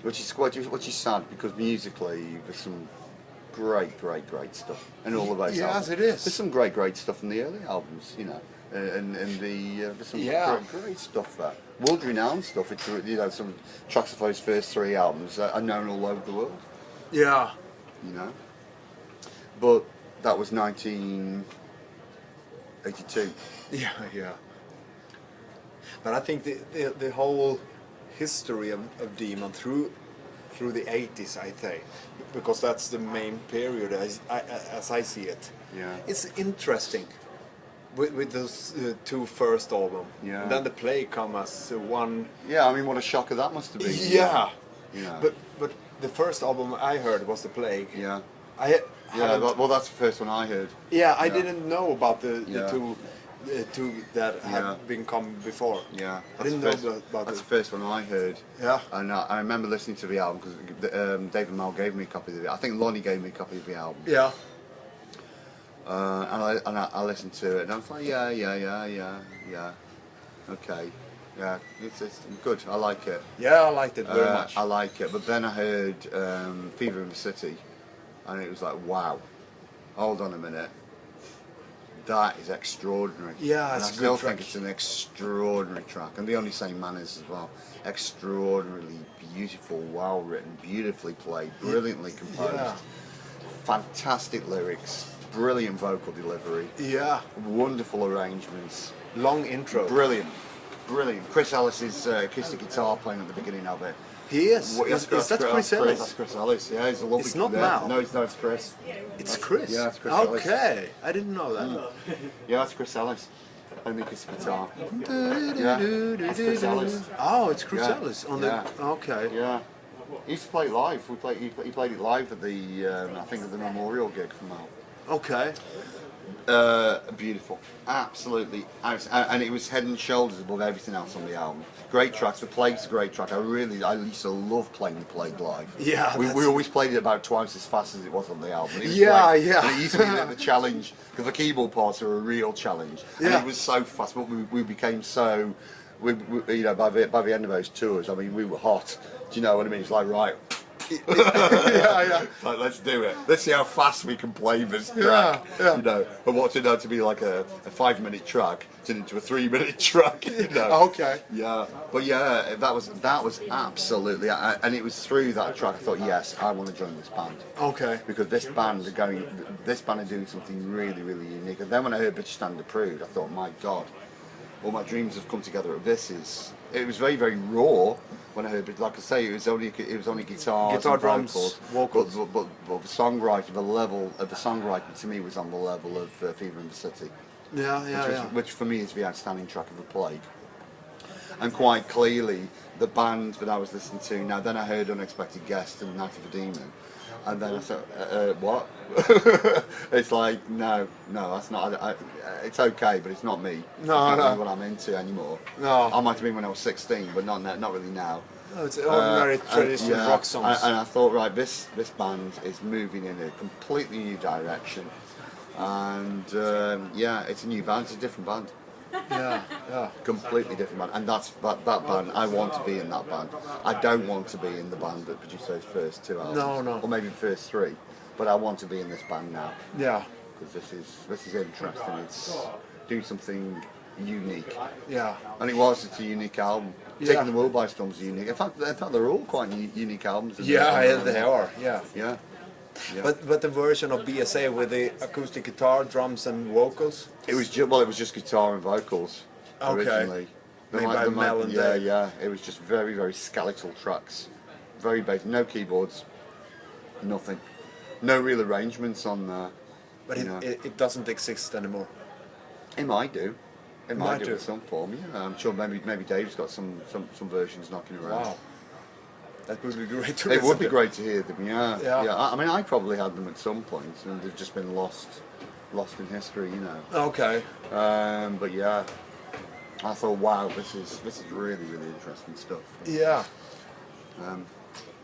which is sad because musically there's some great stuff in all of those albums. Yes, it is. There's some great stuff in the early albums, you know, and there's some great stuff there. World renowned stuff. It's, you know, some tracks of those first three albums are known all over the world. Yeah. You know, but that was 1982. Yeah. But I think the whole history of Demon through the 80s, I think, because that's the main period as I see it. Yeah. It's interesting with those two first album. Yeah. And then the Plague come as one. Yeah, I mean, what a shocker that must have been. Yeah. Yeah. But the first album I heard was the Plague. Yeah. Well, that's the first one I heard. Yeah, I didn't know about the two that had been come before. Yeah, I didn't know about that's it. the first one I heard. Yeah. And I remember listening to the album because David Mel gave me a copy of it. I think Lonnie gave me a copy of the album. Yeah. And I listened to it and I was like, yeah. Okay. Yeah, it's good. I like it. Yeah, I liked it very much. I like it. But then I heard Fever in the City, and it was like, wow. Hold on a minute. That is extraordinary. Yeah, and it's I still think it's an extraordinary track, and the only same manners as well. Extraordinarily beautiful, well written, beautifully played, brilliantly composed. Yeah. Fantastic lyrics, brilliant vocal delivery. Yeah. Wonderful arrangements. Long intro. Brilliant. Chris Ellis's acoustic guitar playing at the beginning of it. He is. Is that Chris Ellis? That's Chris Ellis. Yeah, he's a lovely. It's not Mal. No, it's Chris. It's Chris. Yeah, it's Chris Ellis. Okay, I didn't know that. Yeah, that's Chris Ellis playing the acoustic guitar. Yeah, that's Chris Ellis. Oh, it's Chris Ellis on the. Yeah. Okay. Yeah, he used to play it live. He played it live at the I think at the memorial gig for Mal. Okay. Beautiful, absolutely, and it was head and shoulders above everything else on the album. Great tracks. The Plague's a great track. I used to love playing the Plague live. Yeah, we always played it about twice as fast as it was on the album. It was yeah. And it used to be the challenge because the keyboard parts are a real challenge. And it was so fast, but we became so. We you know, by the end of those tours, I mean, we were hot. Do you know what I mean? It's like, right. Yeah. Like, let's do it. Let's see how fast we can play this track. Yeah. You know, and what's it to be like a 5-minute track turned into a 3-minute track. You know. Okay. Yeah, but yeah, that was absolutely, and it was through that track I thought, yes, I want to join this band. Okay. Because this band are doing something really unique. And then when I heard British Stand Approved, I thought, my God, all my dreams have come together. It was very raw. When I heard it, like I say, it was only guitar, drums, vocals. But the songwriting, the level of the songwriting to me was on the level of Fever in the City. Which for me is the outstanding track of the Plague. And quite clearly, the band that I was listening to. Now then, I heard Unexpected Guest and Night of a Demon, and then I thought, what? It's like, no, that's not. It's okay, but it's not me. No. It's not really what I'm into anymore. No. I might have been when I was 16, but not really now. No, it's ordinary traditional rock songs. And I thought, right, this band is moving in a completely new direction, and it's a new band. It's a different band. Yeah. Completely different band, and that band. I want to be in that band. I don't want to be in the band that produced those first two albums, No. or maybe the first three, but I want to be in this band now. Yeah. Because this is interesting. It's doing something unique. Yeah. And it's a unique album. Yeah. Taking the World by Storm is unique. In fact, they're all quite unique albums. They are. Yeah. Yeah. But the version of BSA with the acoustic guitar, drums, and vocals. It was just guitar and vocals originally. Made by Mel and Dave. Yeah. It was just very skeletal tracks, very basic. No keyboards, nothing, no real arrangements on there. But it doesn't exist anymore. It might do. It might do do. in some form. Yeah, I'm sure maybe Dave's got some versions knocking around. Wow. That would be great to It would be great to hear them, yeah. Yeah. I mean, I probably had them at some point, and they've just been lost in history, you know. Okay. But yeah, I thought, wow, this is really interesting stuff. Yeah.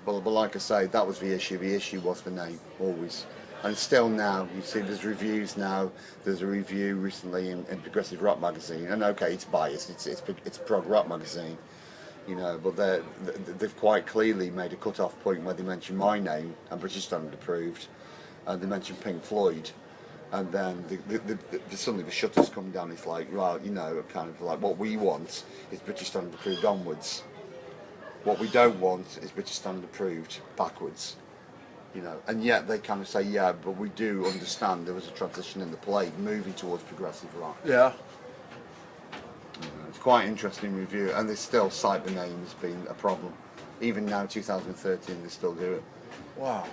But like I say, that was the issue. The issue was the name, always. And still now, you see there's reviews now. There's a review recently in Progressive Rock magazine, and okay, it's biased. It's a prog rock magazine. you know, but they've quite clearly made a cut-off point where they mention my name and British Standard approved, and they mention Pink Floyd, and then suddenly the shutters come down. It's like, well, you know, kind of like what we want is British Standard approved onwards. What we don't want is British Standard approved backwards. You know, and yet they kind of say, yeah, but we do understand there was a transition in the play moving towards progressive rock. Yeah. It's quite an interesting review, and they still cite the name as being a problem. Even now, 2013, they still do it. Wow.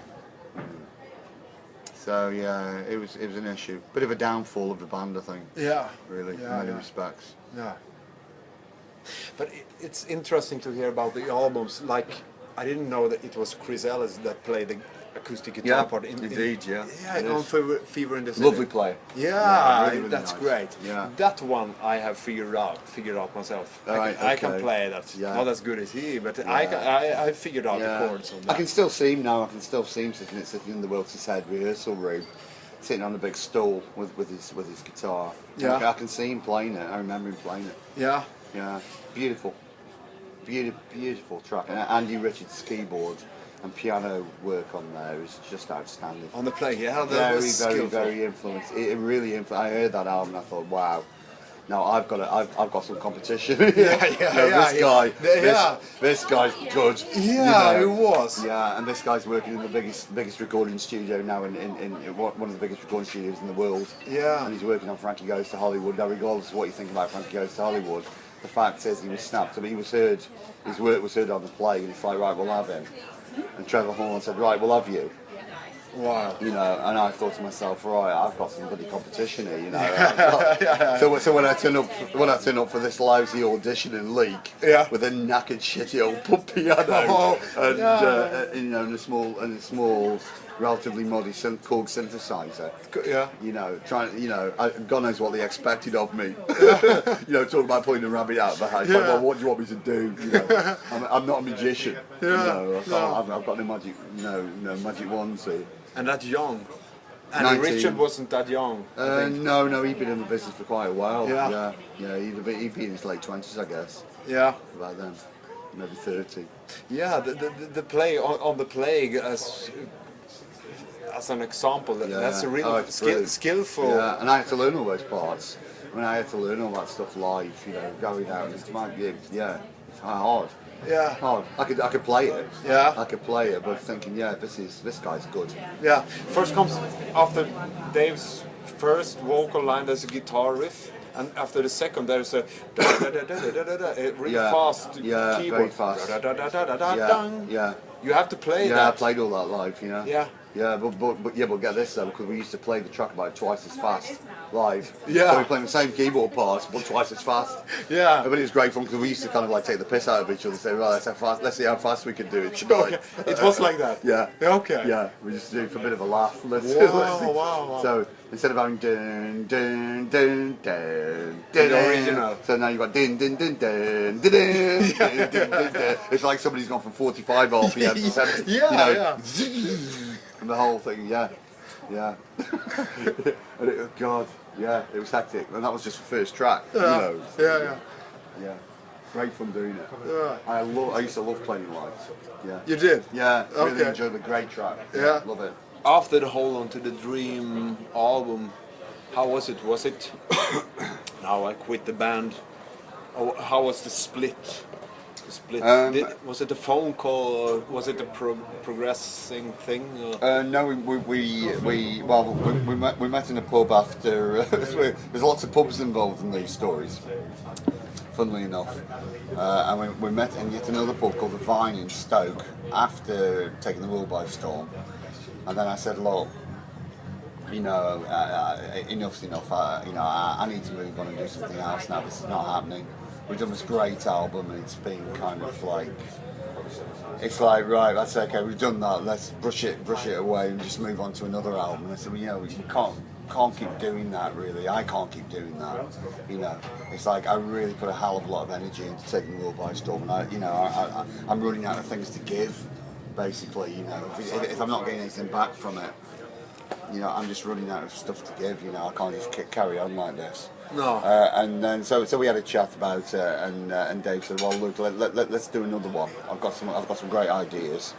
So yeah, it was an issue. Bit of a downfall of the band, I think. Yeah. Really, in many respects. Yeah. But it's interesting to hear about the albums. Like, I didn't know that it was Chris Ellis that played the acoustic guitar part. Indeed, yeah. Yeah, on Fever in the City. Lovely play. Yeah, really that's nice. great. Yeah. That one I have figured out myself. I can play that. Yeah. Not as good as he, but I figured out the chords on that. I can still see him now. I can still see him sitting in the Wiltshire Head rehearsal room, sitting on a big stool with his guitar. Yeah. I can see him playing it. I remember him playing it. Yeah. Yeah, beautiful track. And Andy Richards' keyboard and piano work on there is just outstanding. On the play, yeah, very influenced. It really influenced. I heard that album and I thought, wow. Now I've got some competition. This guy's good. Yeah, he was. Yeah, and this guy's working in the biggest recording studio now in one of the biggest recording studios in the world. Yeah. And he's working on Frankie Goes to Hollywood. Now, regardless of what you think about Frankie Goes to Hollywood, the fact is he was snapped. I mean, his work was heard on the play, and it's like, right, we'll have him. And Trevor Horn said, right, we'll have you. Wow. You know, and I thought to myself, right, I've got some bloody competition here, you know. So when I turn up for this lousy audition in Leek, with a knackered, shitty old pub piano, you know, and a small, relatively modest Korg synthesizer. Yeah. You know, God knows what they expected of me. You know, talking about pulling a rabbit out of the hat. It's like, well, what do you want me to do? You know, I'm not a magician. You know, I've got no magic wands here. And that young. And Richard wasn't that young. No, he'd been in the business for quite a while. Yeah. He'd be in his late 20s, I guess. Yeah. About then, maybe 30. Yeah, the play on the Plague as an example. That's a really skillful. Yeah, and I had to learn all those parts. I mean, I had to learn all that stuff live. You know, going out. It's hard. Yeah. Hard. I could play it. Yeah. I could play it, but thinking, this guy's good. Yeah. First comes after Dave's first vocal line. There's a guitar riff, and after the second there's a really fast keyboard. Very fast. Yeah. You have to play that. Yeah, I played all that live. You know. Yeah. Yeah, but get this though, because we used to play the track about twice as fast live. Yeah. So we playing the same keyboard parts, but twice as fast. Yeah. But it was great fun because we used to kind of like take the piss out of each other and say, right, let's see how fast we can do it. Okay. It was like that. Yeah. Okay. Yeah, we just do it for a bit of a laugh. Wow. So instead of having dun dun dun dun dun, the original. So now you've got dun dun dun dun dun dun dun dun dun. It's like somebody's gone from 45 RPM to 70. Yeah. And the whole thing, yeah. And it was hectic, and that was just the first track. Yeah. You know, Yeah. Great fun doing it. Yeah. I used to love playing live. Yeah. You did? Yeah. Really Okay. enjoyed the great track. Yeah. Love it. After the Hold On to the Dream album, how was it? Was it now I quit the band? Or how was the split? Was it a phone call or was it a progressing thing? No, we met in a pub after. There's lots of pubs involved in these stories, funnily enough, and we met in yet another pub called the Vine in Stoke after taking the world by storm. And then I said, look, you know, enough's enough. I need to move on and do something else now. This is not happening. We've done this great album, and it's been kind of like, it's like, right, that's okay. We've done that. Let's brush it away and just move on to another album. And I said, well, you know, we can't keep doing that. Really, I can't keep doing that. You know, it's like I really put a hell of a lot of energy into taking the world by storm, and I'm running out of things to give. Basically, you know, if I'm not getting anything back from it, you know, I'm just running out of stuff to give. You know, I can't just carry on like this. No. And then so we had a chat about it, and Dave said, well, look, let's do another one. I've got some great ideas.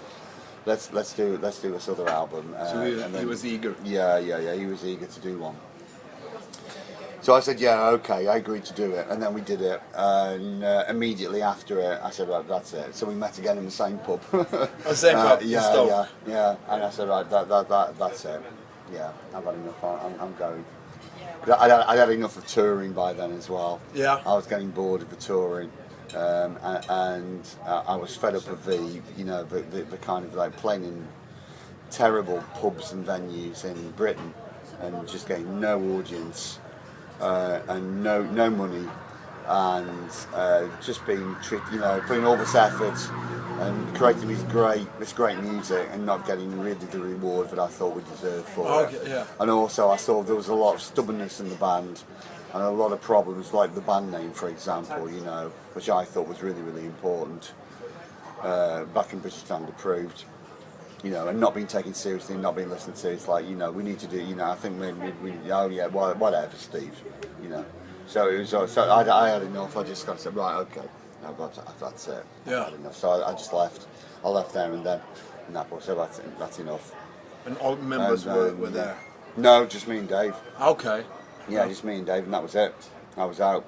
Let's do this other album. So he was eager. Yeah, he was eager to do one. So I said, yeah, okay, I agreed to do it, and then we did it, and immediately after it, I said, right, that's it. So we met again in the same pub. The same pub? Yeah, and I said, right, that's it. Yeah, I've had enough, I'm going. I'd had enough of touring by then as well. Yeah. I was getting bored of the touring, and I was fed up of the kind of like playing in terrible pubs and venues in Britain, and just getting no audience. And no money, and just being putting all this effort and creating this great music and not getting really the reward that I thought we deserved for it. Yeah. And also I saw there was a lot of stubbornness in the band and a lot of problems, like the band name, for example, which I thought was really, really important. Back in British Standard Approved. And not being taken seriously, not being listened to. It's like, we need to do, I think we whatever, Steve, So it was, so I had enough. I just said, right, okay, that's it. Yeah. I had enough. So I just left. I left there and then, and so that's enough. And all members were there? No, just me and Dave. Okay. Yeah, just me and Dave, and that was it. I was out.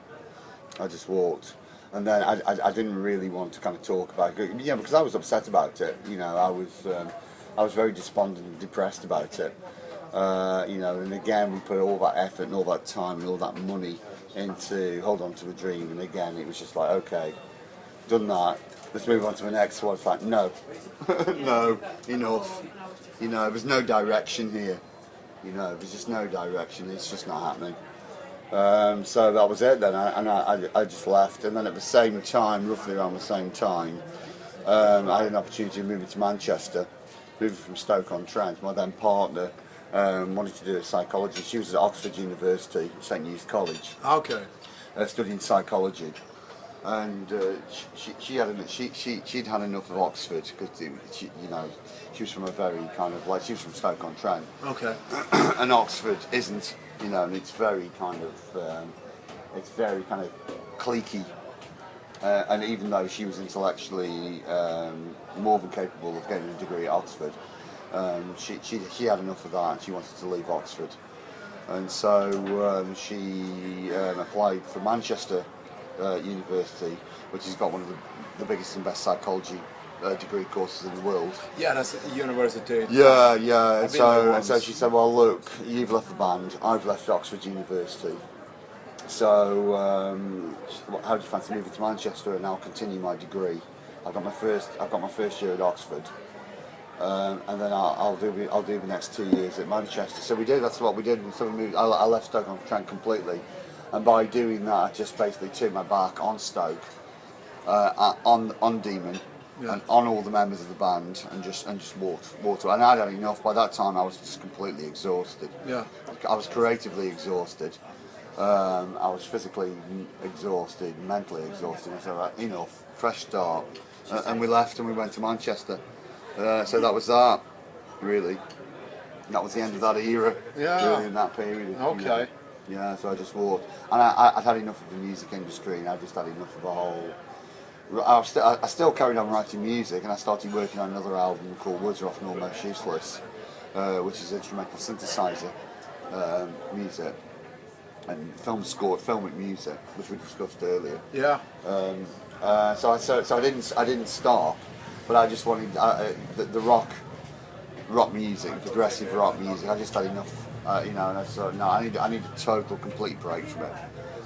I just walked. And then I didn't really want to kind of talk about it, because I was upset about it. I was very despondent and depressed about it. And again we put all that effort and all that time and all that money into Hold On to a Dream, and again it was just like, okay, done that, let's move on to the next one. It's like, no, no, enough. There's no direction here. There's just no direction. It's just not happening. So that was it then, and I just left. And then at the same time, roughly around the same time, I had an opportunity of moving to Manchester, moving from Stoke-on-Trent. My then partner wanted to do a psychology. She was at Oxford University, St Neots College. Okay. Studying psychology, and she'd had enough of Oxford because she was from a very kind of she was from Stoke-on-Trent. Okay. And Oxford isn't. And it's very kind of cliquey, and even though she was intellectually more than capable of getting a degree at Oxford, she had enough of that and she wanted to leave Oxford, and so she applied for Manchester University, which has got one of the biggest and best psychology degree courses in the world. Yeah, that's a university. Yeah. So she said, well, look, you've left the band, I've left Oxford University. So how do you fancy moving to Manchester and I'll continue my degree? I've got my first year at Oxford, and then I'll do the next 2 years at Manchester. So we did. That's what we did. And so we moved. I left Stoke-on-Trent completely, and by doing that, I just basically turned my back on Stoke, on Demon. Yeah. And on all the members of the band, and just walked away. And I'd had enough. By that time, I was just completely exhausted. Yeah. I was creatively exhausted. I was physically exhausted, mentally exhausted. I said, right, enough, fresh start. And we left and we went to Manchester. So that was that, really. That was the end of that era. Yeah. Really, in that period. Okay. Yeah. So I just walked, and I'd had enough of the music industry, and I just had enough of the whole. I still carried on writing music, and I started working on another album called Words Are Often Almost Useless, which is instrumental synthesizer music and filmic music, which we discussed earlier. Yeah. So I didn't stop, but I just wanted the rock music, progressive rock music. I just had enough, and I thought, no, I need a total, complete break from it.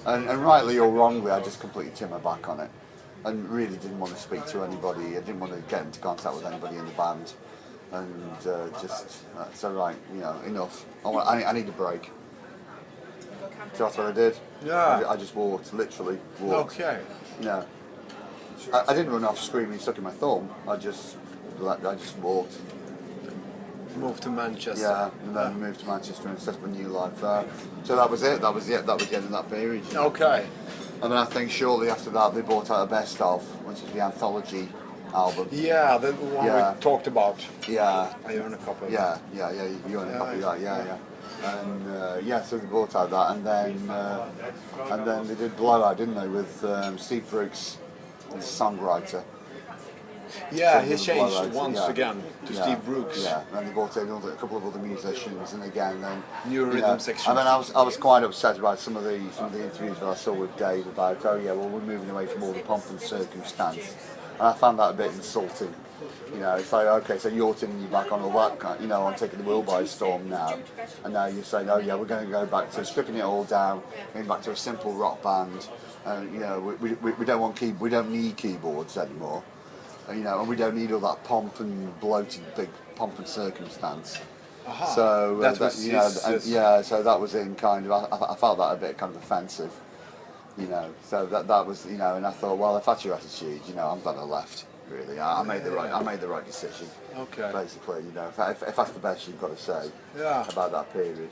And rightly or wrongly, I just completely turned my back on it. And really didn't want to speak to anybody. I didn't want to get into contact with anybody in the band, and so right, enough. I need a break. So that's what I did. Yeah. I just literally walked. Okay. Yeah. I didn't run off screaming, sucking my thumb. I just walked. Moved to Manchester. Yeah, and then moved to Manchester and set up a new life there. So that was it. That was the end of that period. Okay. And then I think shortly after that they brought out a best of, which is the anthology album. Yeah, the one we talked about. Yeah. I own a copy. Yeah, you own a copy of that. Yeah. And yeah, so they brought out that, and then they did Blowout, didn't they, with Steve Brooks, the songwriter. Yeah, So he changed Blowout, once again to Steve Brooks. Yeah, and they brought in a couple of other musicians, and again then new rhythm section. I mean, I was quite upset about some of the interviews that I saw with Dave about, oh yeah, well we're moving away from all the pomp and circumstance, and I found that a bit insulting. You know, it's like, okay, so you're turning your back on all that, you know, on taking the world by storm now, and now you're saying, oh yeah, we're going to go back to stripping it all down, going back to a simple rock band, and you know, we don't want we don't need keyboards anymore, you know, and we don't need all that pomp and bloated big pomp and circumstance. So so that was in kind of, I felt that a bit kind of offensive, you know. So that was, you know, and I thought, well, if that's your attitude, you know, I'm glad I left. Really, I made the right decision. Okay. Basically, you know, if that's the best you've got to say about that period,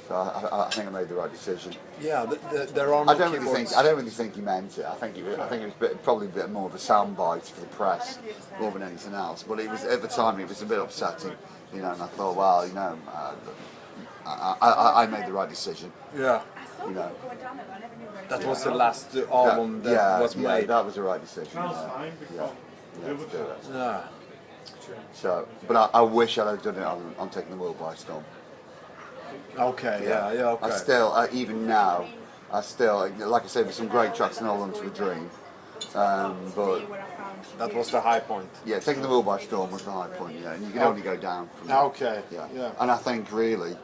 so I think I made the right decision. Yeah, there are no I don't really think he meant it. I think it was probably a bit more of a soundbite for the press more than anything else. But it was, at the time, it was a bit upsetting, you know. And I thought, well, you know, I made the right decision. Yeah. You know. That was the last album that was made. Yeah, that was the right decision. Yeah. So, but I wish I'd have done it on Taking the World by Storm. Okay, yeah, okay. I still, even now, like I said, there's some great tracks in Hold On to a Dream, but that was the high point. Yeah, Taking the World by Storm was the high point, yeah, and you can only go down from there. Okay, yeah. And I think really,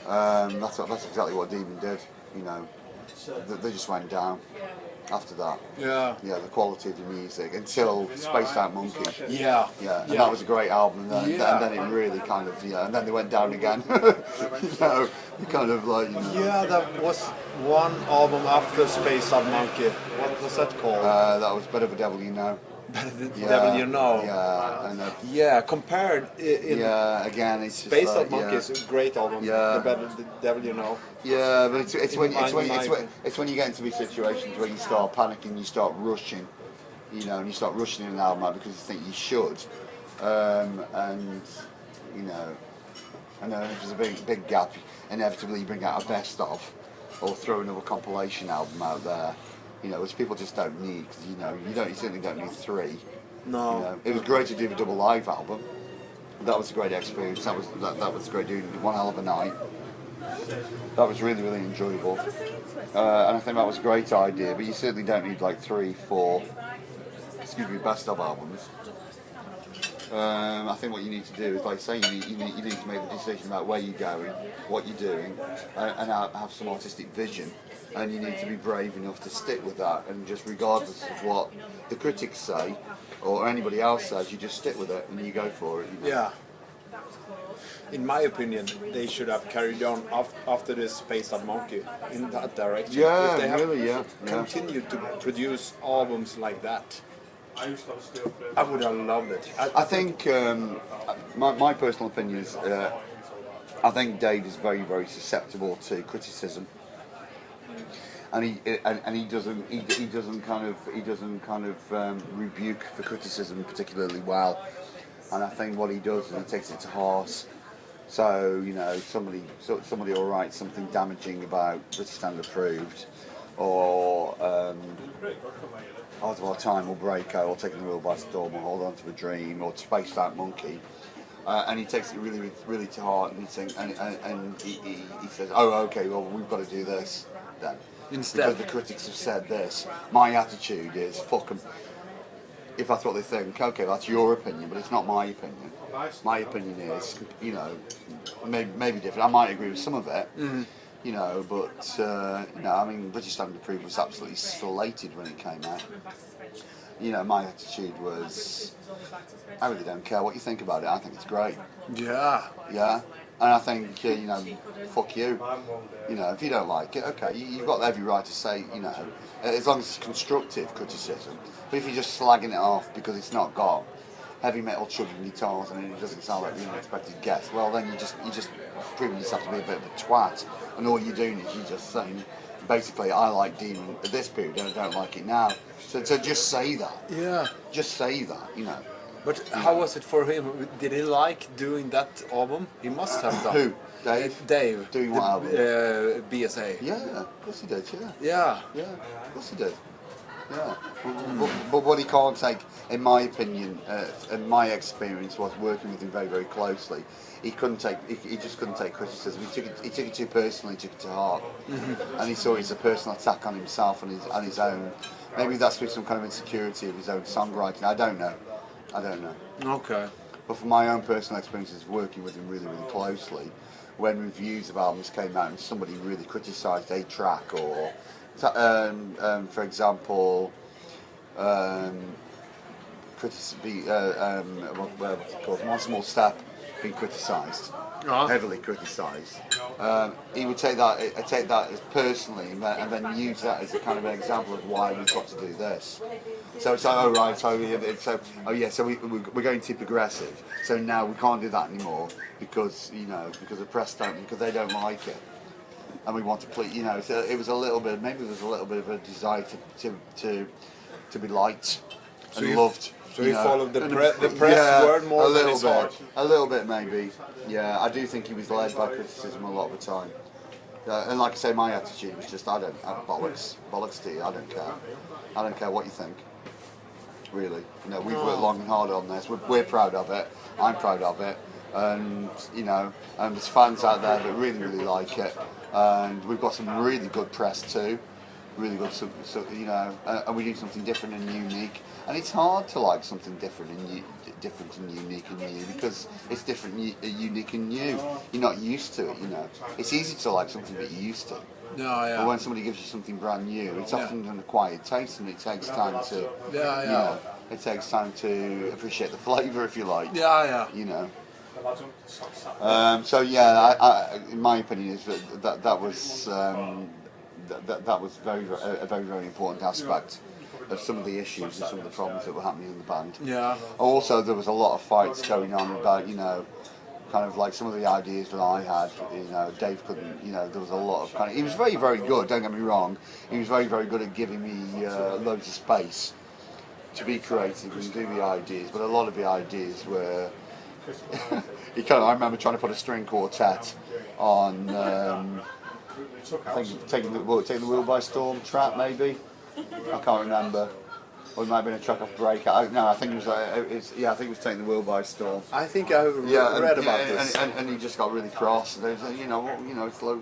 that's exactly what Demon did, you know, they just went down. After that, yeah, the quality of the music until Spaced Out Monkey, and that was a great album. And then it really kind of, and then they went down again. You know, kind of like, you know. Yeah, that was one album after Spaced Out Monkey. What was that called? That was Better the Devil You Know. Better the Devil You Know. Yeah, compared again, it's Spaced Out Monkey is a great album. The Better the Devil You Know. Yeah, but it's when you get into these situations where you start panicking, you start rushing, you know, and you start rushing in an album out because you think you should, and you know, and then if there's a big gap, inevitably you bring out a best of, or throw another compilation album out there, you know, which people just don't need, because you certainly don't need three. No. You know, it was great to do the double live album. That was a great experience. That was great doing one hell of a night. That was really, really enjoyable, and I think that was a great idea. But you certainly don't need like 3, 4, best of albums. I think what you need to do is, like I say, you need to make the decision about where you're going, what you're doing, and have some artistic vision. And you need to be brave enough to stick with that, and just regardless of what the critics say or anybody else says, you just stick with it and you go for it. You know? Yeah. In my opinion, they should have carried on after this Spaced Out Monkey in that direction. Yeah, if they have really, continued to produce albums like that, I would have loved it. I think my personal opinion is, I think Dave is very, very susceptible to criticism, and he doesn't kind of rebuke the criticism particularly well. And I think what he does is he takes it to heart. So, you know, somebody will write something damaging about British Standard Approved, or Time Will Break Out, or Taking the World by Storm, or Hold On to a Dream, or Spaced Out Monkey, and he takes it really, really to heart, and he says, oh, okay, well, we've got to do this then. Instead, because the critics have said this, my attitude is fuck 'em. If that's what they think, okay, that's your opinion, but it's not my opinion. My opinion is, you know, maybe different. I might agree with some of it, you know, but no, I mean, British Standard Approved was absolutely slated when it came out. You know, my attitude was, I really don't care what you think about it. I think it's great. Yeah. Yeah. And I think, you know, fuck you. You know, if you don't like it, okay, you've got every right to say, you know, as long as it's constructive criticism. But if you're just slagging it off because it's not got heavy metal chugging guitars and it doesn't sound like the unexpected guest, well, then you just proving yourself to be a bit of a twat. And all you're doing is you're just saying, basically, I like Demon at this period and I don't like it now. So just say that. Yeah. Just say that, you know. But how was it for him? Did he like doing that album? He must have done. Who? Dave? Dave. Doing what album? BSA. Yeah, of course he did, yeah. Yeah. Yeah, of course he did. Yeah. But what he can't take, in my opinion, and my experience was working with him very, very closely, he just couldn't take criticism. He took it too personally, he took it to heart. And he saw it as a personal attack on himself and his own. Maybe that's through some kind of insecurity of his own songwriting. I don't know. Okay. But from my own personal experiences working with him really, really closely, when reviews of albums came out and somebody really criticised a track, or, for example, what's it called? One Small Step being criticised, heavily criticised. He would take that as personally, and then use that as a kind of an example of why we've got to do this. So it's like, oh right, so we're going too progressive. So now we can't do that anymore because the press because they don't like it, and we want to please. So it was a little bit. Maybe there was a little bit of a desire to be liked and loved. So he followed the press word more than his heart. A little bit, maybe. Yeah, I do think he was led by criticism a lot of the time. And like I say, my attitude was just, bollocks to you. I don't care. I don't care what you think. Really, we've worked long and hard on this. We're proud of it. I'm proud of it, and and there's fans out there that really, really like it. And we've got some really good press too. Really good, and we do something different and unique. And it's hard to like something different and unique and new because it's different, unique and new. You're not used to it, It's easy to like something that you're used to. But when somebody gives you something brand new, it's often an acquired taste, and it takes time to, it takes time to appreciate the flavour, if you like. So in my opinion, is that was a very, very important aspect of some of the issues and some of the problems that were happening in the band. Yeah. Also, there was a lot of fights going on about, kind of like some of the ideas that I had. Dave couldn't. There was a lot of kind of. He was very, very good. Don't get me wrong. He was very, very good at giving me loads of space to be creative and do the ideas. But a lot of the ideas were. I remember trying to put a string quartet on. I think taking the Wheel by Storm trap, maybe. I can't remember. Or it might have been a track off Breakout. I think it was. I think it was Taking the Wheel by Storm. I think I read about this. And he just got really cross. And they said, it's low.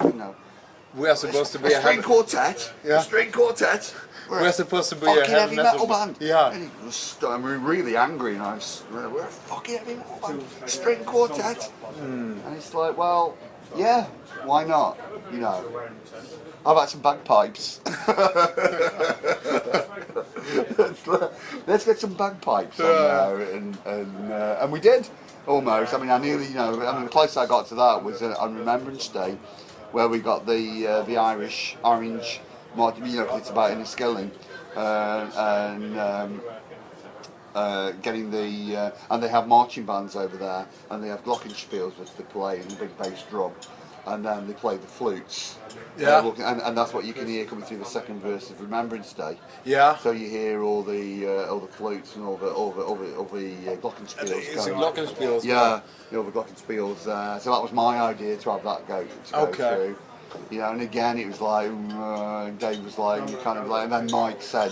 We are supposed to be a string quartet. Yeah. A string quartet. We're supposed to be a heavy metal band. Yeah. And he was really angry, and we're a fucking heavy metal band. String quartet. And it's like, well, yeah, why not? How about some bagpipes? Let's get some bagpipes on there, and we did almost. I mean, I nearly, the closest I got to that was on Remembrance Day, where we got the Irish Orange, it's about Enniskillen, getting the and they have marching bands over there, and they have glockenspiels which they play, and the big bass drum. And then they play the flutes. Yeah. And that's what you can hear coming through the second verse of Remembrance Day. Yeah. So you hear all the flutes and all the glockenspiels. It's glockenspiels. Yeah. All the glockenspiels. So that was my idea to have that go through. And again it was like Dave was like kind of like, and then Mike said,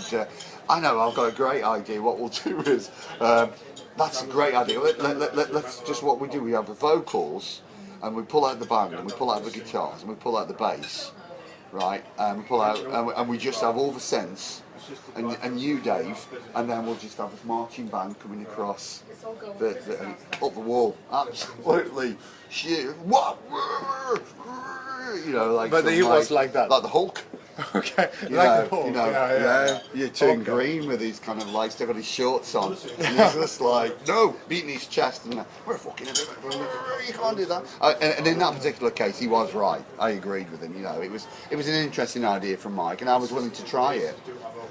"I know, I've got a great idea. What we'll do is that's a great idea. Let's just what we do. We have the vocals." And we pull out the band, and we pull out the guitars, and we pull out the bass, right? And we pull out, and we just have all the synths, and you, Dave, and then we'll just have this marching band coming across up the wall, absolutely shit. What? Like. But he was like that, like the Hulk. Okay, the Hulk. You're turning green with these kind of like still got his shorts on, and he's just like beating his chest, and we're fucking you can't do that. And in that particular case, he was right. I agreed with him. It was an interesting idea from Mike, and I was willing to try it.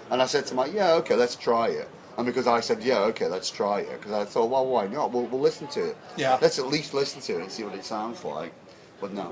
And I said to Mike, "Yeah, okay, let's try it." And because I said, "Yeah, okay, let's try it," because I thought, well, why not? We'll listen to it. Yeah. Let's at least listen to it and see what it sounds like. But no.